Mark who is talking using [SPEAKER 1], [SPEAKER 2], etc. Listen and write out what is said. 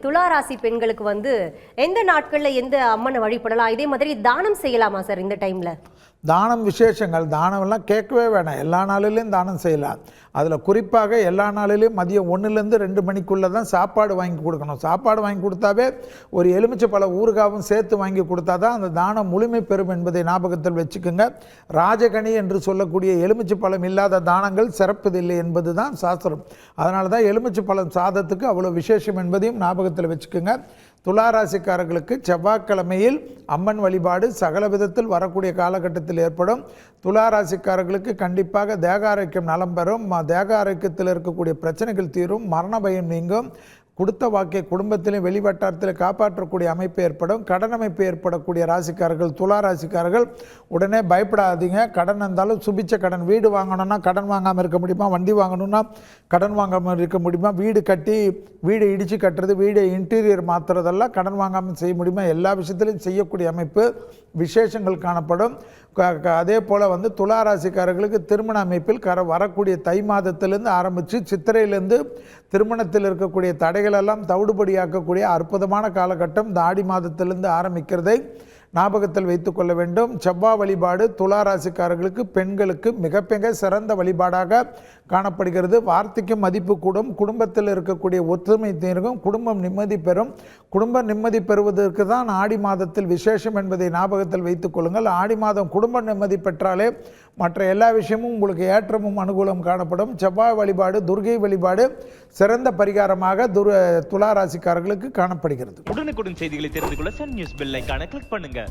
[SPEAKER 1] துலா ராசி பெண்களுக்கு வந்து எந்த நாட்கள்ல எந்த அம்மனை வழிபடலாம், இதே மாதிரி தானம் செய்யலாமா சார் இந்த டைம்ல?
[SPEAKER 2] தானம் விசேஷங்கள், தானம்லாம் கேட்கவே வேணாம், எல்லா நாளிலையும் தானம் செய்யலாம். அதில் குறிப்பாக எல்லா நாளிலையும் மதியம் 1லேருந்து 2 மணிக்குள்ளே தான் சாப்பாடு வாங்கி கொடுக்கணும். சாப்பாடு வாங்கி கொடுத்தாவே ஒரு எலுமிச்சை பழ ஊறுகாவும் சேர்த்து வாங்கி கொடுத்தா தான் அந்த தானம் முழுமை பெறும் என்பதை ஞாபகத்தில் வச்சுக்கோங்க. ராஜகனி என்று சொல்லக்கூடிய எலுமிச்சை பழம் இல்லாத தானங்கள் சிறப்பதில்லை என்பது தான் சாஸ்திரம். அதனால தான் எலுமிச்சை பழம் சாதத்துக்கு அவ்வளோ விசேஷம் என்பதையும் ஞாபகத்தில் வச்சுக்கோங்க. துளாராசிக்காரர்களுக்கு செவ்வாய்க்கிழமையில் அம்மன் வழிபாடு சகல விதத்தில் வரக்கூடிய காலகட்டத்தில் ஏற்படும். துளாராசிக்காரர்களுக்கு கண்டிப்பாக தேக ஆரோக்கியம் நலம் பெறும். தேக ஆரோக்கியத்தில் இருக்கக்கூடிய பிரச்சனைகள் தீரும், மரண பயம் நீங்கும், கொடுத்த வாக்கை குடும்பத்திலும் வெளிவட்டாரத்தில் காப்பாற்றக்கூடிய அமைப்பு ஏற்படும். கடன் அமைப்பு ஏற்படக்கூடிய ராசிக்காரர்கள் துளாராசிக்காரர்கள் உடனே பயப்படாதீங்க. கடன் இருந்தாலும் சுபிச்ச கடன், வீடு வாங்கணும்னா கடன் வாங்காமல் இருக்க முடியுமா, வண்டி வாங்கணும்னா கடன் வாங்காமல் இருக்க முடியுமா, வீடு கட்டி வீடு இடித்து கட்டுறது, வீடு இன்டீரியர் மாற்றுறதெல்லாம் கடன் வாங்காமல் செய்ய முடியுமா, எல்லா விஷயத்திலையும் செய்யக்கூடிய அமைப்பு விசேஷங்கள் காணப்படும். அதே போல் வந்து துளாராசிக்காரர்களுக்கு திருமண அமைப்பில் வரக்கூடிய தை மாதத்திலேருந்து ஆரம்பித்து சித்திரையிலேருந்து திருமணத்தில் இருக்கக்கூடிய தடைகளெல்லாம் தவிடுபடியாக்கக்கூடிய அற்புதமான காலகட்டம் இந்த ஆடி மாதத்திலிருந்து ஆரம்பிக்கிறதை ஞாபகத்தில் வைத்து கொள்ள வேண்டும். செவ்வாய் வழிபாடு துளாராசிக்காரர்களுக்கு பெண்களுக்கு மிக சிறந்த வழிபாடாக காணப்படுகிறது. வார்த்தைக்கும் மதிப்பு கூடும், குடும்பத்தில் இருக்கக்கூடிய ஒற்றுமை தீர்க்கும், குடும்பம் நிம்மதி பெறும். குடும்பம் நிம்மதி பெறுவதற்கு தான் ஆடி மாதத்தில் விசேஷம் என்பதை ஞாபகத்தில் வைத்துக் கொள்ளுங்கள். ஆடி மாதம் குடும்ப நிம்மதி பெற்றாலே மற்ற எல்லா விஷயமும் உங்களுக்கு ஏற்றமும் அனுகூலம் காணப்படும். செவ்வாய் வழிபாடு துர்கை வழிபாடு சிறந்த பரிகாரமாக துளாராசிக்காரர்களுக்கு காணப்படுகிறது.
[SPEAKER 3] உடனுக்குடன் செய்திகளை தெரிந்து கொள்ள சன் நியூஸ் பெல் ஐகானை கிளிக் பண்ணுங்க.